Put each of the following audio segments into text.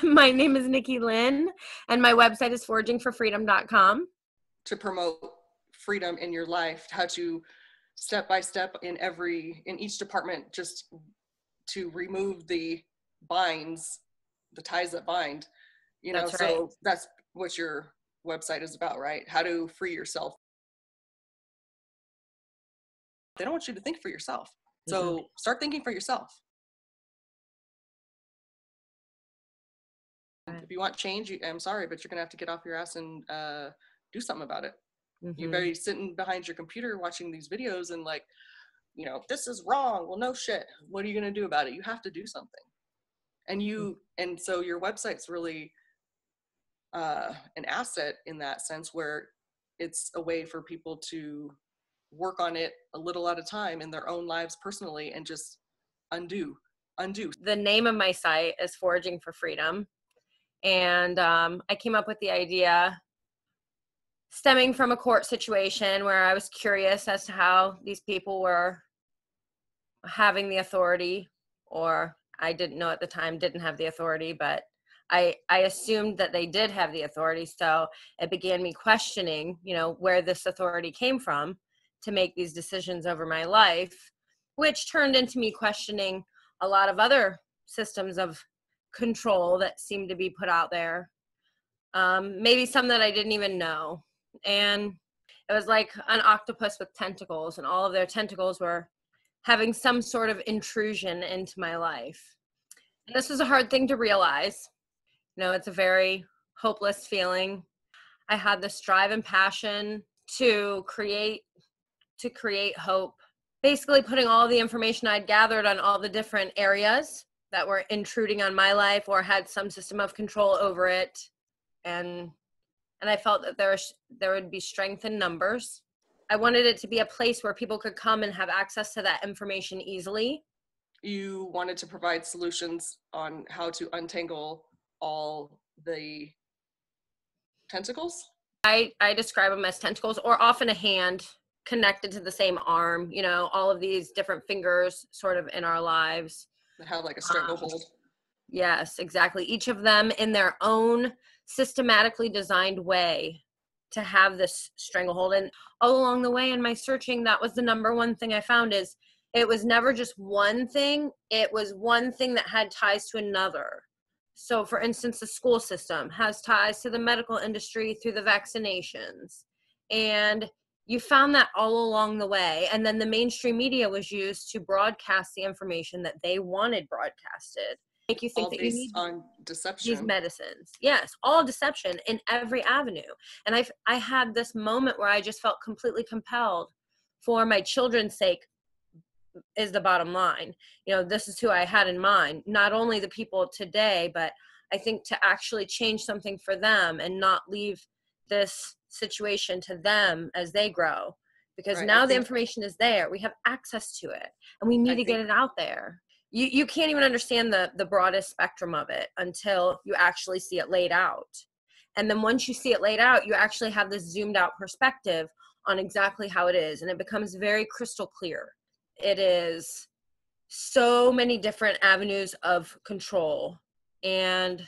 My name is Nicki Lynne, and my website is foragingforfreedom.com. To promote freedom in your life, how to step by step in each department, just to remove the binds, the ties that bind, That's right. so that's what your website is about, right? How to free yourself. They don't want you to think for yourself. So start thinking for yourself. If you want change, I'm sorry, but you're going to have to get off your ass and do something about it. You better be sitting behind your computer watching these videos and like, this is wrong. Well, no shit. What are you going to do about it? You have to do something. And so your website's really an asset in that sense, where it's a way for people to work on it a little at a time in their own lives personally and just undo. The name of my site is Foraging for Freedom. And I came up with the idea stemming from a court situation where I was curious as to how these people were having the authority, or I didn't know at the time, didn't have the authority, but I assumed that they did have the authority. So it began me questioning, where this authority came from to make these decisions over my life, which turned into me questioning a lot of other systems of control that seemed to be put out there. Maybe some that I didn't even know. And it was like an octopus with tentacles, and all of their tentacles were having some sort of intrusion into my life. And this was a hard thing to realize. It's a very hopeless feeling. I had this drive and passion to create hope, basically putting all the information I'd gathered on all the different areas that were intruding on my life or had some system of control over it. And I felt that there would be strength in numbers. I wanted it to be a place where people could come and have access to that information easily. You wanted to provide solutions on how to untangle all the tentacles? I describe them as tentacles, or often a hand connected to the same arm, all of these different fingers sort of in our lives. That have like a stranglehold. Yes, exactly. Each of them in their own systematically designed way to have this stranglehold. And all along the way in my searching, that was the number one thing I found, is it was never just one thing. It was one thing that had ties to another. So for instance, the school system has ties to the medical industry through the vaccinations. And you found that all along the way. And then the mainstream media was used to broadcast the information that they wanted broadcasted. Make you think all that based you need on deception. These medicines. Yes, all deception in every avenue. And I had this moment where I just felt completely compelled, for my children's sake, is the bottom line. This is who I had in mind. Not only the people today, but I think to actually change something for them and not leave this situation to them as they grow. Because right, now the information is there. We have access to it, and we need to get it out there. You can't even understand the broadest spectrum of it until you actually see it laid out. And then once you see it laid out, you actually have this zoomed out perspective on exactly how it is. And it becomes very crystal clear. It is so many different avenues of control, and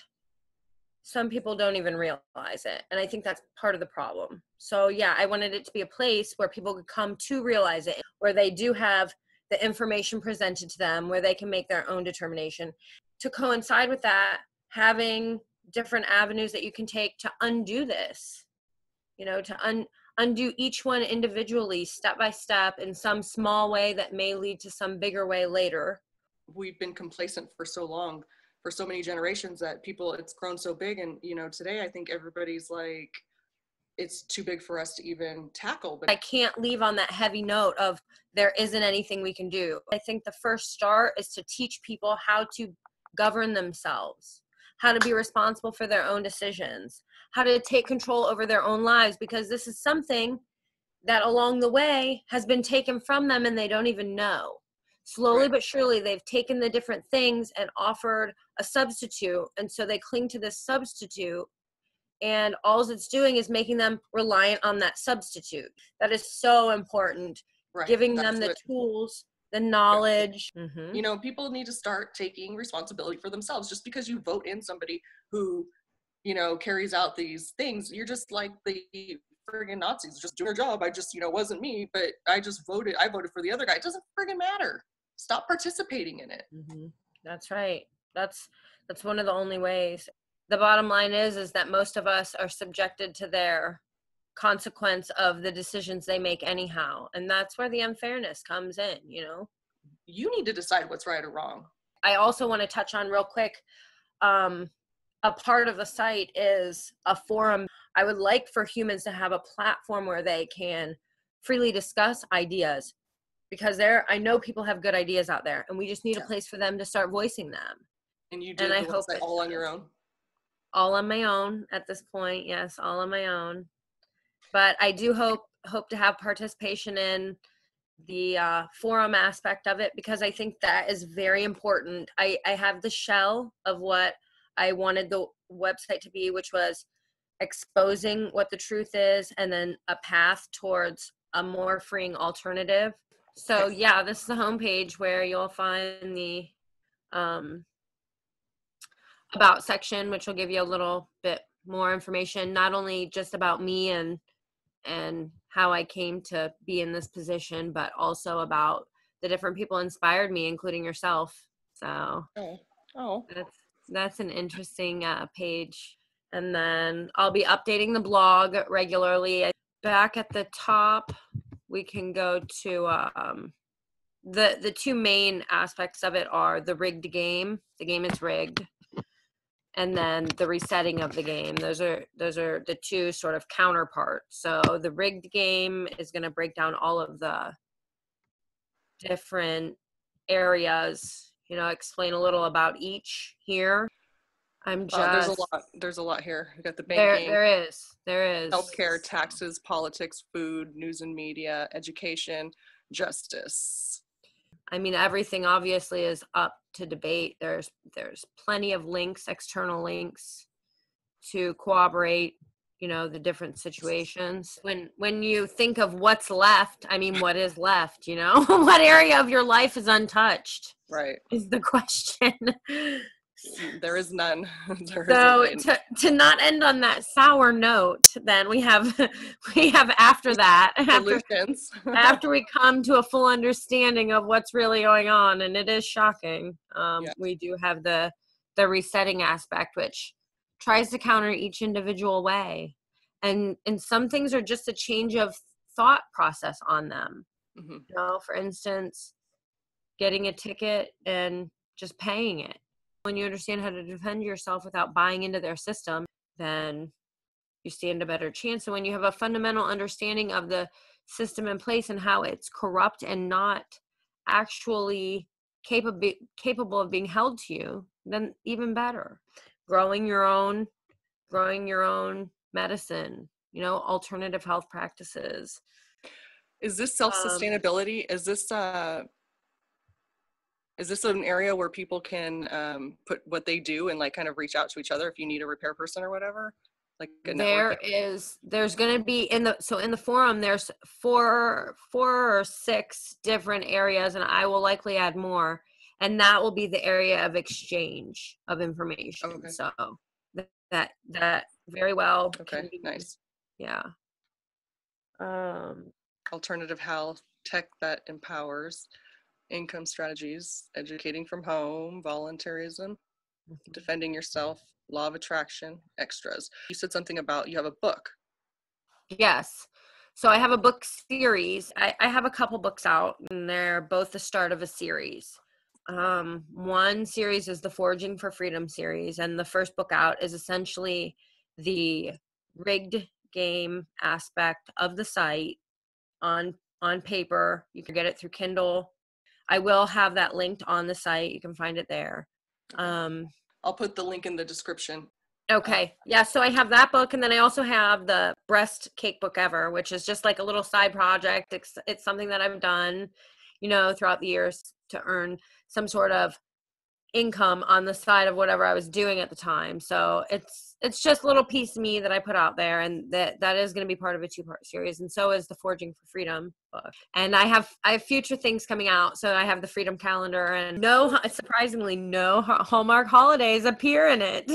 some people don't even realize it. And I think that's part of the problem. So yeah, I wanted it to be a place where people could come to realize it, where they do have the information presented to them, where they can make their own determination. To coincide with that, having different avenues that you can take to undo this, to undo each one individually, step by step, in some small way that may lead to some bigger way later. We've been complacent for so long, for so many generations, that it's grown so big. And, today I think everybody's like, it's too big for us to even tackle. But I can't leave on that heavy note of there isn't anything we can do. I think the first start is to teach people how to govern themselves, how to be responsible for their own decisions, how to take control over their own lives, because this is something that along the way has been taken from them and they don't even know. Slowly right. but surely, they've taken the different things and offered a substitute. And so they cling to this substitute, and all it's doing is making them reliant on that substitute. That is so important. Right. Giving them the tools the knowledge. You know, people need to start taking responsibility for themselves. Just because you vote in somebody who, you know, carries out these things, you're just like the friggin' Nazis, just doing their job. I just, you know, wasn't me, but I voted for the other guy. It doesn't friggin' matter. Stop participating in it. That's right. That's one of the only ways. The bottom line is that most of us are subjected to their consequence of the decisions they make anyhow. And that's where the unfairness comes in, you know? You need to decide what's right or wrong. I also want to touch on real quick, a part of the site is a forum. I would like for humans to have a platform where they can freely discuss ideas, because I know people have good ideas out there, and we just need a place for them to start voicing them. And you did the website all on your own? All on my own at this point, yes, all on my own. But I do hope to have participation in the forum aspect of it, because I think that is very important. I have the shell of what I wanted the website to be, which was exposing what the truth is and then a path towards a more freeing alternative. So yeah, this is the homepage where you'll find the about section, which will give you a little bit more information, not only just about me and how I came to be in this position, but also about the different people inspired me, including yourself. So that's an interesting page. And then I'll be updating the blog regularly. Back at the top, we can go to the two main aspects of it are the rigged game. The game is rigged. And then the resetting of the game. Those are the two sort of counterparts. So the rigged game is going to break down all of the different areas, you know, explain a little about each here. There's a lot here. We got the banking. There is. Healthcare, taxes, politics, food, news and media, education, justice. I mean, everything obviously is up to debate. There's plenty of links, external links to corroborate, you know, the different situations. When you think of what's left, I mean, what is left, you know? What area of your life is untouched? Right. Is the question. There is none. So to not end on that sour note, then we have after that, after we come to a full understanding of what's really going on, and it is shocking. We do have the resetting aspect, which tries to counter each individual way, and some things are just a change of thought process on them. You know, for instance, getting a ticket and just paying it. When you understand how to defend yourself without buying into their system, then you stand a better chance. So when you have a fundamental understanding of the system in place and how it's corrupt and not actually capable of being held to you, then even better. Growing your own medicine, you know, alternative health practices. Is this self-sustainability? Is this an area where people can put what they do and like kind of reach out to each other if you need a repair person or whatever? Like there's going to be in the forum, there's four or six different areas, and I will likely add more, and that will be the area of exchange of information. Okay. So that very well. Okay, nice. Yeah. Alternative health, tech that empowers, income strategies, educating from home, voluntarism, defending yourself, law of attraction, extras. You said something about you have a book. Yes. So I have a book series. I have a couple books out, and they're both the start of a series. One series is the Foraging for Freedom series, and the first book out is essentially the rigged game aspect of the site on paper. You can get it through Kindle. I will have that linked on the site. You can find it there. I'll put the link in the description. Okay. Yeah. So I have that book, and then I also have the Breast Cake Book Ever, which is just like a little side project. It's something that I've done, you know, throughout the years to earn some sort of income on the side of whatever I was doing at the time. So it's just a little piece of me that I put out there, and that is going to be part of a 2-part series. And so is the Foraging for Freedom book. And I have future things coming out. So I have the Freedom Calendar, and surprisingly, no Hallmark holidays appear in it.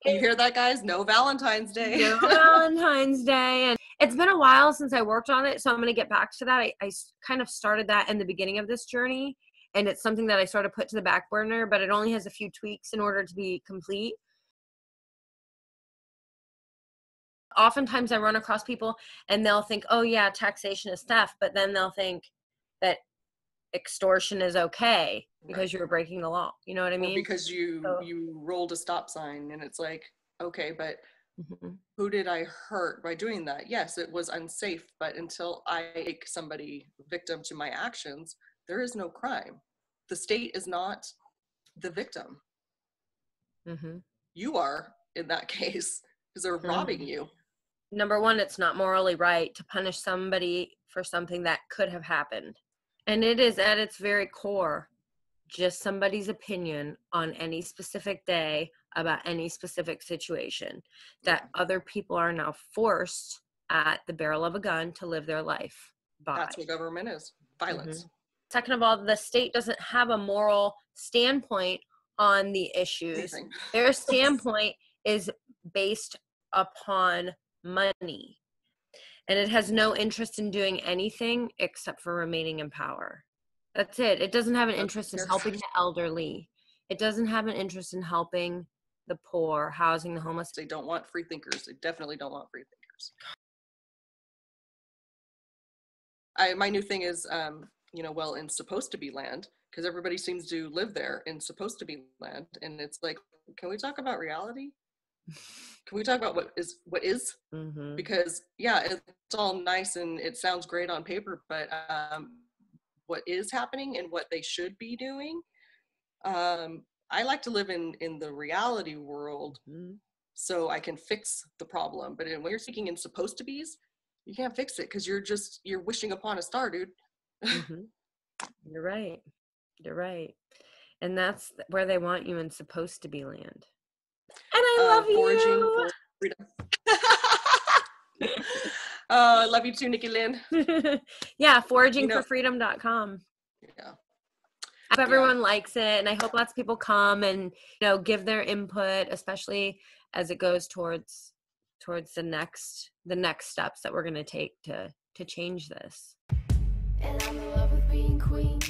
You hear that, guys? No Valentine's Day. No Valentine's Day. And it's been a while since I worked on it, so I'm going to get back to that. I kind of started that in the beginning of this journey, and it's something that I sort of put to the back burner, but it only has a few tweaks in order to be complete. Oftentimes I run across people and they'll think, oh yeah, taxation is theft, but then they'll think that extortion is okay because you were breaking the law. You know what I mean? Or because you rolled a stop sign, and it's like, okay, but who did I hurt by doing that? Yes, it was unsafe, but until I make somebody victim to my actions, there is no crime. The state is not the victim. You are, in that case, because they're robbing you. Number one, it's not morally right to punish somebody for something that could have happened. And it is at its very core just somebody's opinion on any specific day about any specific situation that other people are now forced at the barrel of a gun to live their life by. That's what government is. Violence. Second of all, the state doesn't have a moral standpoint on the issues. Their standpoint is based upon money. And it has no interest in doing anything except for remaining in power. That's it. It doesn't have an interest in helping the elderly. It doesn't have an interest in helping the poor, housing the homeless. They don't want free thinkers. They definitely don't want free thinkers. My new thing is, well, in supposed to be land, because everybody seems to live there in supposed to be land. And it's like, can we talk about reality? Can we talk about what is? Because yeah, it's all nice and it sounds great on paper, but what is happening and what they should be doing, I like to live in the reality world so I can fix the problem. But when you're speaking in supposed to be's, you can't fix it because you're wishing upon a star, dude. You're right. And that's where they want you in supposed to be land. And I love Foraging you. for freedom. I love you too, Nicki Lynne. Yeah, foragingforfreedom.com. Yeah. I hope everyone likes it, and I hope lots of people come and give their input, especially as it goes towards the next steps that we're going to take to change this. And I'm in love with being queen.